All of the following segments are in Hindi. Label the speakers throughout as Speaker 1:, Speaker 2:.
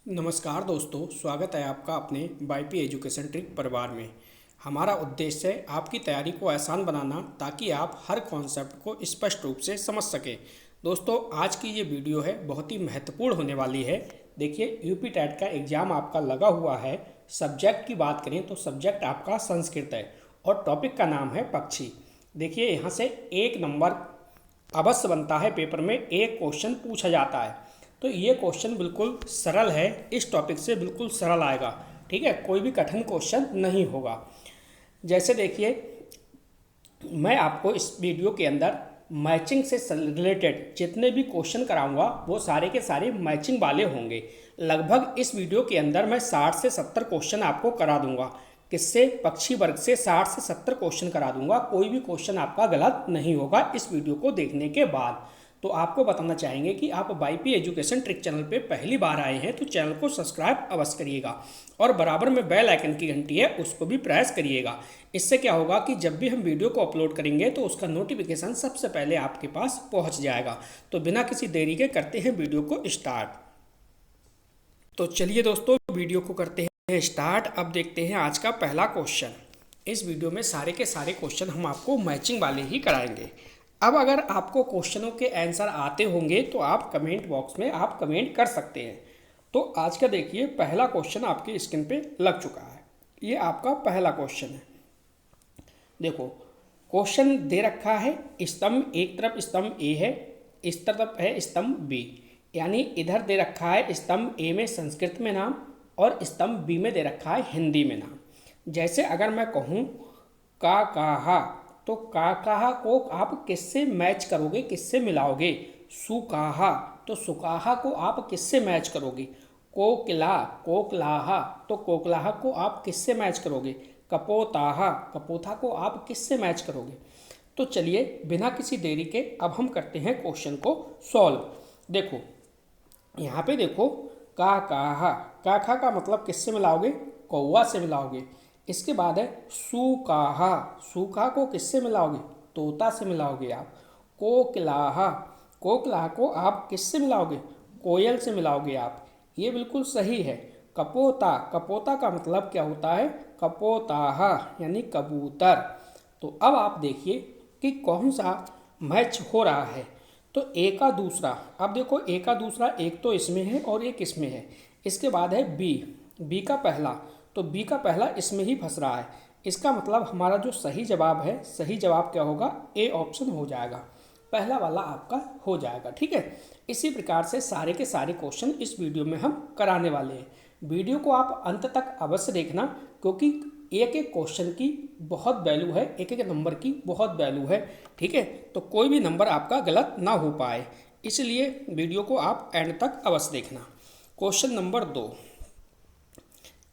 Speaker 1: नमस्कार दोस्तों, स्वागत है आपका अपने वाईपी एजुकेशन ट्रिक परिवार में। हमारा उद्देश्य है आपकी तैयारी को आसान बनाना ताकि आप हर कॉन्सेप्ट को स्पष्ट रूप से समझ सकें। दोस्तों, आज की ये वीडियो है बहुत ही महत्वपूर्ण होने वाली है। देखिए, यूपी टेट का एग्ज़ाम आपका लगा हुआ है। सब्जेक्ट की बात करें तो सब्जेक्ट आपका संस्कृत है और टॉपिक का नाम है पक्षी। देखिए, यहाँ से 1 नंबर अवश्य बनता है, पेपर में एक क्वेश्चन पूछा जाता है। तो ये क्वेश्चन बिल्कुल सरल है, इस टॉपिक से बिल्कुल सरल आएगा। ठीक है, कोई भी कठिन क्वेश्चन नहीं होगा। जैसे देखिए, मैं आपको इस वीडियो के अंदर मैचिंग से रिलेटेड जितने भी क्वेश्चन कराऊंगा वो सारे के सारे मैचिंग वाले होंगे। लगभग इस वीडियो के अंदर मैं 60 से 70 क्वेश्चन आपको करा दूंगा। किससे? पक्षी वर्ग से 60 से 70 क्वेश्चन करा दूंगा। कोई भी क्वेश्चन आपका गलत नहीं होगा इस वीडियो को देखने के बाद। तो आपको बताना चाहेंगे कि आप वाईपी एजुकेशन ट्रिक चैनल पे पहली बार आए हैं तो चैनल को सब्सक्राइब अवश्य करिएगा और बराबर में बेल आइकन की घंटी है उसको भी प्रेस करिएगा। इससे क्या होगा कि जब भी हम वीडियो को अपलोड करेंगे तो उसका नोटिफिकेशन सबसे पहले आपके पास पहुंच जाएगा। तो बिना किसी देरी के करते हैं वीडियो को स्टार्ट। तो चलिए दोस्तों, वीडियो को करते हैं स्टार्ट। अब देखते हैं आज का पहला क्वेश्चन। इस वीडियो में सारे के सारे क्वेश्चन हम आपको मैचिंग वाले ही कराएंगे। अब अगर आपको क्वेश्चनों के आंसर आते होंगे तो आप कमेंट बॉक्स में आप कमेंट कर सकते हैं। तो आज का देखिए, पहला क्वेश्चन आपकी स्क्रीन पे लग चुका है। ये आपका पहला क्वेश्चन है। देखो, क्वेश्चन दे रखा है, स्तंभ एक तरफ स्तंभ ए है, इस तरफ है स्तंभ बी। यानी इधर दे रखा है स्तंभ ए में संस्कृत में नाम और स्तंभ बी में दे रखा है हिंदी में नाम। जैसे अगर मैं कहूँ का कहा, तो का कहा को आप किससे मैच करोगे, किससे मिलाओगे? सुकाहा, तो सुकाहा को आप किससे मैच करोगे? कोकिला, कोकलाहा, तो कोकलाहा को आप किससे मैच करोगे? कपोताहा, कपोथा को आप किससे मैच करोगे? तो चलिए बिना किसी देरी के अब हम करते हैं क्वेश्चन को सॉल्व। देखो यहाँ पे देखो, का कहा, काखा का मतलब किससे मिलाओगे? कौवा से मिलाओगे। इसके बाद है सुकाहा, सुका को किससे मिलाओगे? तोता से मिलाओगे आप। कोकिलाहा, कोकिलाहा को आप किससे मिलाओगे? कोयल से मिलाओगे आप। ये बिल्कुल सही है। कपोता, कपोता का मतलब क्या होता है? कपोताहा यानी कबूतर। तो अब आप देखिए कि कौन सा मैच हो रहा है। तो ए का दूसरा, अब देखो ए का दूसरा एक तो इसमें है और एक इसमें है। इसके बाद है बी, बी का पहला, तो बी का पहला इसमें ही फंस रहा है। इसका मतलब हमारा जो सही जवाब है, सही जवाब क्या होगा? ए ऑप्शन हो जाएगा, पहला वाला आपका हो जाएगा। ठीक है, इसी प्रकार से सारे के सारे क्वेश्चन इस वीडियो में हम कराने वाले हैं। वीडियो को आप अंत तक अवश्य देखना, क्योंकि एक एक क्वेश्चन की बहुत वैल्यू है, एक एक नंबर की बहुत वैल्यू है। ठीक है, तो कोई भी नंबर आपका गलत ना हो पाए, इसलिए वीडियो को आप एंड तक अवश्य देखना। Question number 2।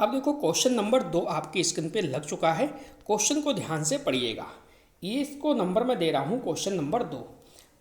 Speaker 1: अब देखो, क्वेश्चन नंबर 2 आपकी स्क्रीन पे लग चुका है। क्वेश्चन को ध्यान से पढ़िएगा। ये इसको नंबर मैं दे रहा हूँ, क्वेश्चन नंबर 2।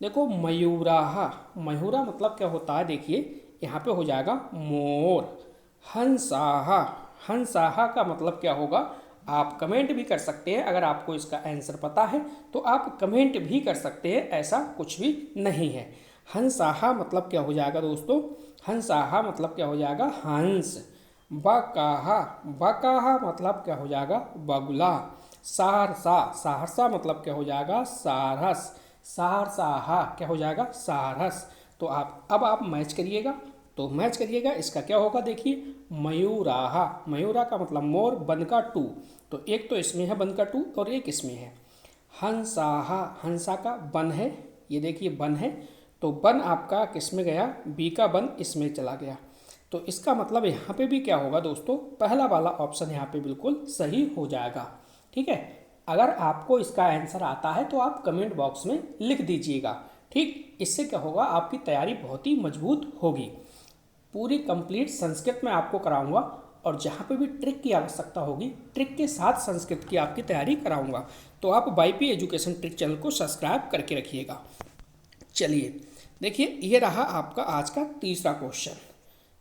Speaker 1: देखो, मयूराहा, मयूरा मतलब क्या होता है? देखिए यहाँ पे हो जाएगा मोर। हंसाहा, हंसाहा का मतलब क्या होगा? आप कमेंट भी कर सकते हैं। अगर आपको इसका आंसर पता है तो आप कमेंट भी कर सकते हैं, ऐसा कुछ भी नहीं है। हंसाहा मतलब क्या हो जाएगा दोस्तों? हंसाहा मतलब क्या हो जाएगा? हंस। बकाहा, बकाहा मतलब क्या हो जाएगा? बगुला। सहरसा, सहरसा मतलब क्या हो जाएगा? सारस। सहरसाहा क्या हो जाएगा? सारस। तो अब आप मैच करिएगा, तो मैच करिएगा, इसका क्या होगा? देखिए, मयूराहा, मयूरा का मतलब मोर, बन का टू, तो एक तो इसमें है बन का टू और एक इसमें है। हंसाहा, हंसा का बन है, ये देखिए बन है, तो बन आपका किस में गया? बी का बन इसमें चला गया। तो इसका मतलब यहाँ पे भी क्या होगा दोस्तों? पहला वाला ऑप्शन यहाँ पे बिल्कुल सही हो जाएगा। ठीक है, अगर आपको इसका आंसर आता है तो आप कमेंट बॉक्स में लिख दीजिएगा। ठीक, इससे क्या होगा? आपकी तैयारी बहुत ही मजबूत होगी। पूरी कंप्लीट संस्कृत में आपको कराऊंगा और जहाँ पे भी ट्रिक की आवश्यकता होगी, ट्रिक के साथ संस्कृत की आपकी तैयारी कराऊंगा। तो आप वाईपी एजुकेशन ट्रिक चैनल को सब्सक्राइब करके रखिएगा। चलिए देखिए, ये रहा आपका आज का तीसरा क्वेश्चन।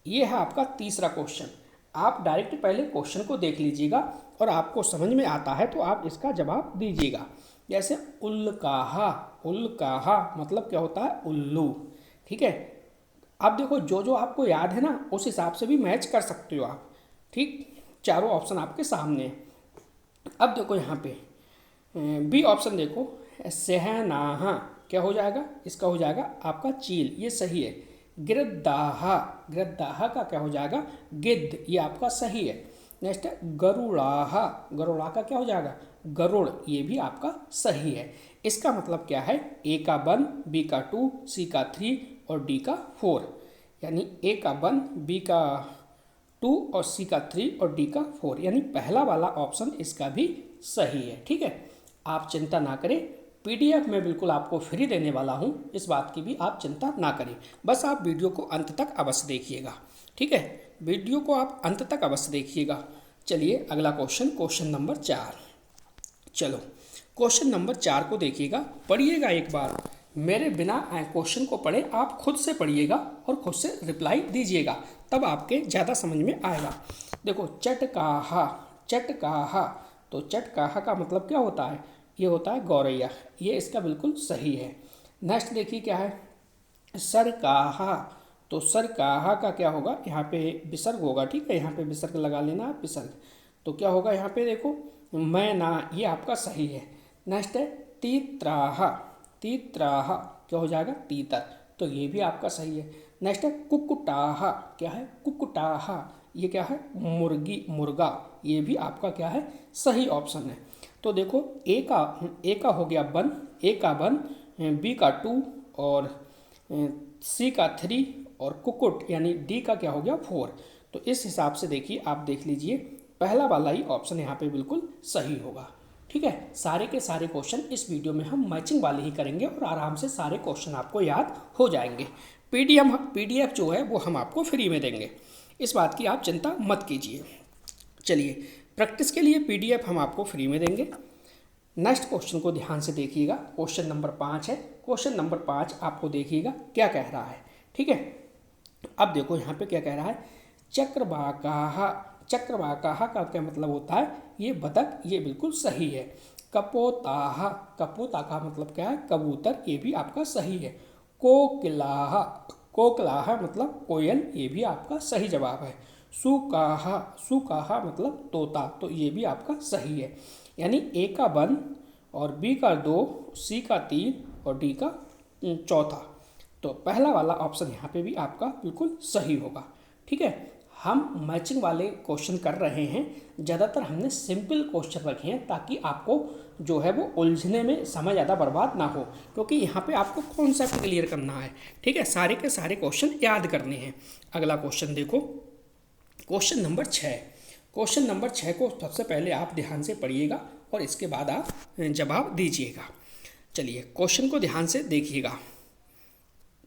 Speaker 1: ये है आपका तीसरा क्वेश्चन। आप डायरेक्ट पहले क्वेश्चन को देख लीजिएगा और आपको समझ में आता है तो आप इसका जवाब दीजिएगा। जैसे उल्काहा, उल्काहा मतलब क्या होता है? उल्लू। ठीक है, अब देखो जो जो आपको याद है ना उस हिसाब से भी मैच कर सकते हो आप। ठीक, चारों ऑप्शन आपके सामने हैं। अब देखो यहाँ पे बी ऑप्शन देखो, सहनाहा क्या हो जाएगा, इसका हो जाएगा आपका चील, ये सही है। गिरदाहा, गिरदाहा का क्या हो जाएगा, गिद्ध, ये आपका सही है। नेक्स्ट है गरुड़ाहा, गरुड़ा का क्या हो जाएगा, गरुड़, ये भी आपका सही है। इसका मतलब क्या है, ए का 1, बी का 2, सी का 3 और डी का 4, यानी ए का 1, बी का 2 और सी का 3 और डी का 4, यानी पहला वाला ऑप्शन इसका भी सही है। ठीक है, आप चिंता ना करें, पीडीएफ में बिल्कुल आपको फ्री देने वाला हूँ, इस बात की भी आप चिंता ना करें। बस आप वीडियो को अंत तक अवश्य देखिएगा। ठीक है, वीडियो को आप अंत तक अवश्य देखिएगा। चलिए अगला क्वेश्चन, क्वेश्चन नंबर 4। चलो क्वेश्चन नंबर 4 को देखिएगा, पढ़िएगा एक बार, मेरे बिना क्वेश्चन को पढ़े आप खुद से पढ़िएगा और खुद से रिप्लाई दीजिएगा, तब आपके ज़्यादा समझ में आएगा। देखो चटकाहा, चटकाहा, तो चटकाहा का मतलब क्या होता है, ये होता है गौरैया, ये इसका बिल्कुल सही है। नेक्स्ट देखिए क्या है, सरकाहा, तो सरकाहा का क्या होगा, यहाँ पे विसर्ग होगा। ठीक है, यहाँ पे विसर्ग लगा लेना आप, विसर्ग, तो क्या होगा यहाँ पे देखो मैना, ये आपका सही है। नेक्स्ट है तीत्राहा, तीत्राहा क्या हो जाएगा, तीतर, तो ये भी आपका सही है। नेक्स्ट है कुकुटाहा, क्या है, कुकुटाहा, ये क्या है, मुर्गी, मुर्गा, ये भी आपका क्या है, सही ऑप्शन है। तो देखो ए का हो गया 1, ए का 1, बी का 2 और सी का 3 और कुकुट यानी डी का क्या हो गया 4। तो इस हिसाब से देखिए, आप देख लीजिए पहला वाला ही ऑप्शन यहाँ पे बिल्कुल सही होगा। ठीक है, सारे के सारे क्वेश्चन इस वीडियो में हम मैचिंग वाले ही करेंगे और आराम से सारे क्वेश्चन आपको याद हो जाएंगे। पीडीएफ जो है वो हम आपको फ्री में देंगे, इस बात की आप चिंता मत कीजिए। चलिए प्रैक्टिस के लिए पीडीएफ हम आपको फ्री में देंगे। नेक्स्ट क्वेश्चन को ध्यान से देखिएगा, क्वेश्चन नंबर 5 है। क्वेश्चन नंबर 5 आपको देखिएगा क्या कह रहा है। ठीक है, अब देखो यहाँ पे क्या कह रहा है, चक्रवाकाहा, चक्रवाकाहा का क्या मतलब होता है, ये बतख, ये बिल्कुल सही है। कपोताहा, कपोता का मतलब क्या है, कबूतर, ये भी आपका सही है। कोकिलाहा, कोकिलाहा मतलब कोयल, ये भी आपका सही जवाब है। सुकाहा, सुकाहा मतलब तोता, तो ये भी आपका सही है। यानी ए का 1 और बी का 2, सी का 3 और डी का 4, तो पहला वाला ऑप्शन यहाँ पे भी आपका बिल्कुल सही होगा। ठीक है, हम मैचिंग वाले क्वेश्चन कर रहे हैं, ज़्यादातर हमने सिंपल क्वेश्चन रखे हैं ताकि आपको जो है वो उलझने में समय ज़्यादा बर्बाद ना हो, क्योंकि यहाँ पे आपको कॉन्सेप्ट क्लियर करना है। ठीक है, सारे के सारे क्वेश्चन याद करने हैं। अगला क्वेश्चन देखो, क्वेश्चन नंबर 6। क्वेश्चन नंबर 6 को सबसे पहले आप ध्यान से पढ़िएगा और इसके बाद आप जवाब दीजिएगा। चलिए क्वेश्चन को ध्यान से देखिएगा।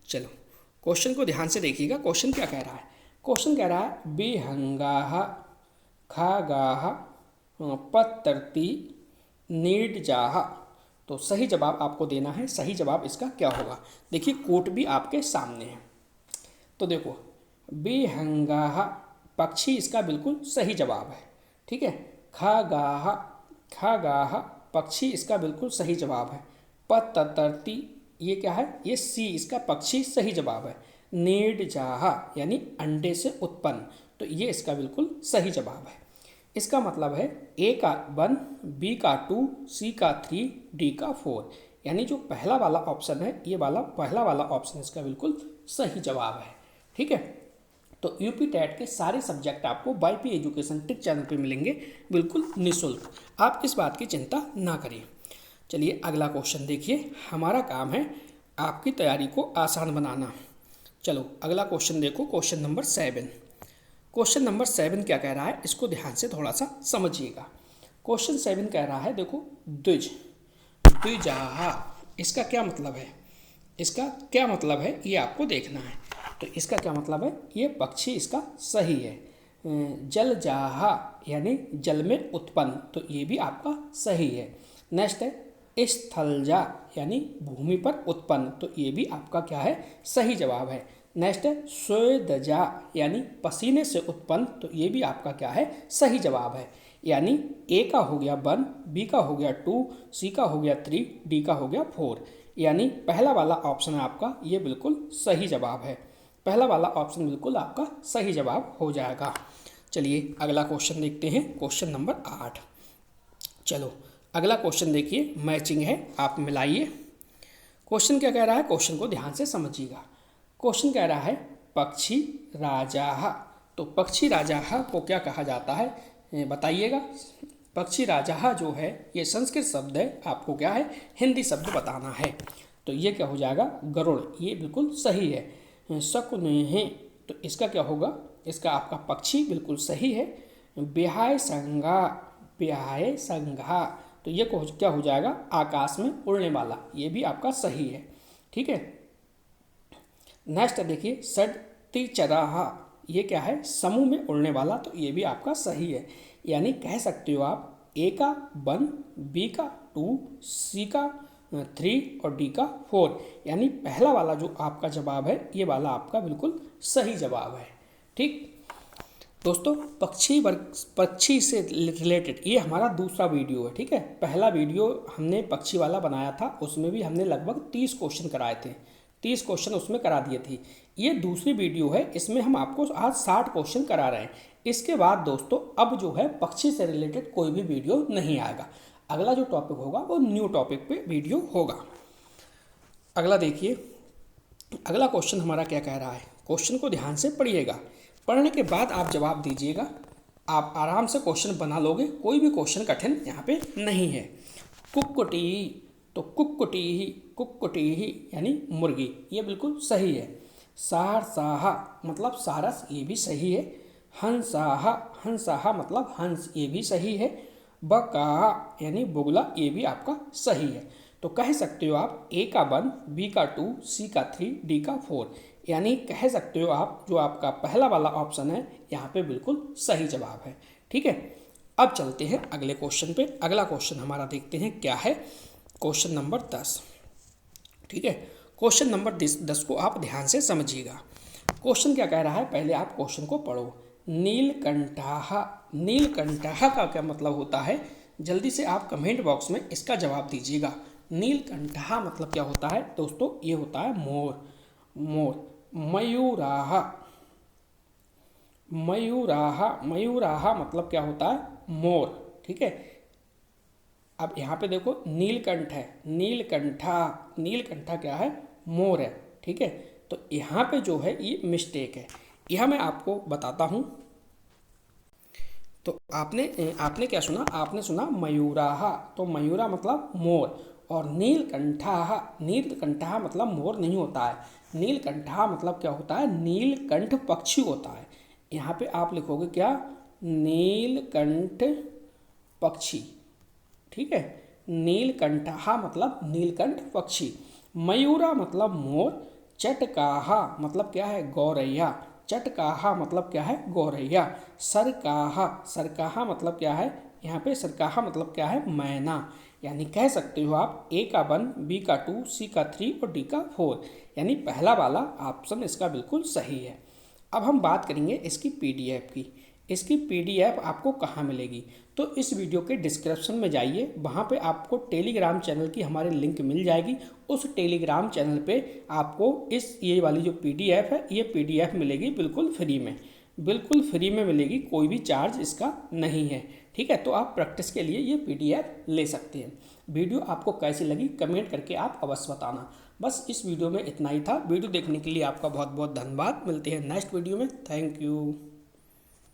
Speaker 1: चलो क्वेश्चन को ध्यान से देखिएगा, क्वेश्चन क्या कह रहा है। क्वेश्चन कह रहा है बिहंगाहा, खागाहा, पत्तरती, नीडजाहा, तो सही जवाब आपको देना है। सही जवाब इसका क्या होगा, देखिए कोट भी आपके सामने है। तो देखो बिहंगाहा पक्षी, इसका बिल्कुल सही जवाब है। ठीक है, खागाहा, खागाहा पक्षी, इसका बिल्कुल सही जवाब है। पतरती, ये क्या है, ये सी, इसका पक्षी सही जवाब है। नीडजाहा यानी अंडे से उत्पन्न, तो ये इसका बिल्कुल सही जवाब है। इसका मतलब है ए का 1, बी का 2, सी का 3, डी का 4, यानी जो पहला वाला ऑप्शन है, ये वाला पहला वाला ऑप्शन इसका बिल्कुल सही जवाब है। ठीक है, तो यूपी टेट के सारे सब्जेक्ट आपको वाईपी एजुकेशन ट्रिक चैनल पे मिलेंगे बिल्कुल निःशुल्क, आप इस बात की चिंता ना करिए। चलिए अगला क्वेश्चन देखिए, हमारा काम है आपकी तैयारी को आसान बनाना। चलो अगला क्वेश्चन देखो, क्वेश्चन नंबर 7। क्वेश्चन नंबर 7 क्या कह रहा है, इसको ध्यान से थोड़ा सा समझिएगा। क्वेश्चन 7 कह रहा है देखो द्विज, द्विजाहा, इसका क्या मतलब है, इसका क्या मतलब है ये आपको देखना है। तो इसका क्या मतलब है, ये पक्षी इसका सही है। जलजाहा यानी जल में उत्पन्न, तो ये भी आपका सही है। नेक्स्ट है स्थलजा यानी भूमि पर उत्पन्न, तो ये भी आपका क्या है, सही जवाब है। नेक्स्ट है स्वेदजा यानी पसीने से उत्पन्न, तो ये भी आपका क्या है, सही जवाब है। यानी ए का हो गया 1, बी का हो गया 2, सी का हो गया 3, डी का हो गया 4, यानी पहला वाला ऑप्शन है आपका, ये बिल्कुल सही जवाब है। पहला वाला ऑप्शन बिल्कुल आपका सही जवाब हो जाएगा। चलिए अगला क्वेश्चन देखते हैं, क्वेश्चन नंबर 8। चलो अगला क्वेश्चन देखिए, मैचिंग है, आप मिलाइए। क्वेश्चन क्या कह रहा है, क्वेश्चन को ध्यान से समझिएगा। क्वेश्चन कह रहा है पक्षी राजा। तो पक्षी राजा को क्या कहा जाता है बताइएगा। पक्षी राजा जो है ये संस्कृत शब्द है, आपको क्या है हिंदी शब्द बताना है। तो ये क्या हो जाएगा, गरुड़। ये बिल्कुल सही है। शकुने, तो इसका क्या होगा, इसका आपका पक्षी बिल्कुल सही है। ब्याह संगा, ब्याह संघा, तो ये क्या हो जाएगा, आकाश में उड़ने वाला। ये भी आपका सही है, ठीक है। नेक्स्ट देखिए षट्ति चराहा, ये क्या है, समूह में उड़ने वाला। तो ये भी आपका सही है। यानी कह सकते हो आप ए का 1, बी का 2, सी का 3 और डी का 4। यानी पहला वाला जो आपका जवाब है ये वाला आपका बिल्कुल सही जवाब है, ठीक। दोस्तों पक्षी से रिलेटेड ये हमारा दूसरा वीडियो है, ठीक है। पहला वीडियो हमने पक्षी वाला बनाया था, उसमें भी हमने लगभग 30 क्वेश्चन कराए थे, 30 क्वेश्चन उसमें करा दिए थे। ये दूसरी वीडियो है, इसमें हम आपको आज 60 क्वेश्चन करा रहे हैं। इसके बाद दोस्तों अब जो है पक्षी से रिलेटेड कोई भी वीडियो नहीं आएगा। अगला जो टॉपिक होगा वो न्यू टॉपिक पे वीडियो होगा। अगला देखिए, अगला क्वेश्चन हमारा क्या कह रहा है, क्वेश्चन को ध्यान से पढ़िएगा, पढ़ने के बाद आप जवाब दीजिएगा। आप आराम से क्वेश्चन बना लोगे, कोई भी क्वेश्चन कठिन यहाँ पे नहीं है। कुक्कुटी, तो कुक्कुटी ही यानी मुर्गी, ये बिल्कुल सही है। सारसाहा मतलब सारस, ये भी सही है। हंसाहा मतलब हंस, ये भी सही है। बकाहा यानी बुगला, ये भी आपका सही है। तो कह सकते हो आप ए का 1, बी का 2, सी का 3, डी का 4। यानी कह सकते हो आप जो आपका पहला वाला ऑप्शन है यहाँ पे बिल्कुल सही जवाब है, ठीक है। अब चलते हैं अगले क्वेश्चन पे। अगला क्वेश्चन हमारा देखते हैं क्या है, क्वेश्चन नंबर 10, ठीक है। क्वेश्चन नंबर 10 को आप ध्यान से समझिएगा। क्वेश्चन क्या कह रहा है, पहले आप क्वेश्चन को पढ़ो। नीलकंठाहा, नीलकंठाहा का क्या मतलब होता है, जल्दी से आप कमेंट बॉक्स में इसका जवाब दीजिएगा। नीलकंठाहा मतलब क्या होता है दोस्तों, ये होता है मोर। मोर। मयूराहा, मयूराहा मतलब क्या होता है, मोर, ठीक है। अब यहाँ पे देखो नीलकंठ है, नीलकंठा क्या है, मोर है, ठीक है। तो यहाँ पे जो है ये मिस्टेक है, यह मैं आपको बताता हूँ। तो आपने क्या सुना, आपने सुना मयूराहा, तो मयूरा मतलब मोर, और नीलकंठा मतलब मोर नहीं होता है। नीलकंठा मतलब क्या होता है, नीलकंठ पक्षी होता है। यहाँ पे आप लिखोगे क्या, नीलकंठ पक्षी, ठीक है। नीलकंठा मतलब नीलकंठ पक्षी। मयूरा मतलब मोर। चटकाहा मतलब क्या है, गौरैया। चटकाहा मतलब क्या है, गौरैया। सरकाहा मतलब क्या है, यहाँ पे सरकाहा मतलब क्या है, मैना। यानी कह सकते हो आप ए का 1, बी का 2, सी का 3 और डी का 4। यानी पहला वाला ऑप्शन इसका बिल्कुल सही है। अब हम बात करेंगे इसकी पीडीएफ की। इसकी पीडीएफ आपको कहाँ मिलेगी, तो इस वीडियो के डिस्क्रिप्शन में जाइए, वहाँ पे आपको टेलीग्राम चैनल की हमारे लिंक मिल जाएगी। उस टेलीग्राम चैनल पे आपको ये वाली जो पीडीएफ है, ये पीडीएफ मिलेगी बिल्कुल फ्री में, बिल्कुल फ्री में मिलेगी, कोई भी चार्ज इसका नहीं है, ठीक है। तो आप प्रैक्टिस के लिए ये पीडीएफ ले सकते हैं। वीडियो आपको कैसी लगी कमेंट करके आप अवश्य बताना। बस इस वीडियो में इतना ही था। वीडियो देखने के लिए आपका बहुत बहुत धन्यवाद। मिलते हैं नेक्स्ट वीडियो में। Thank you.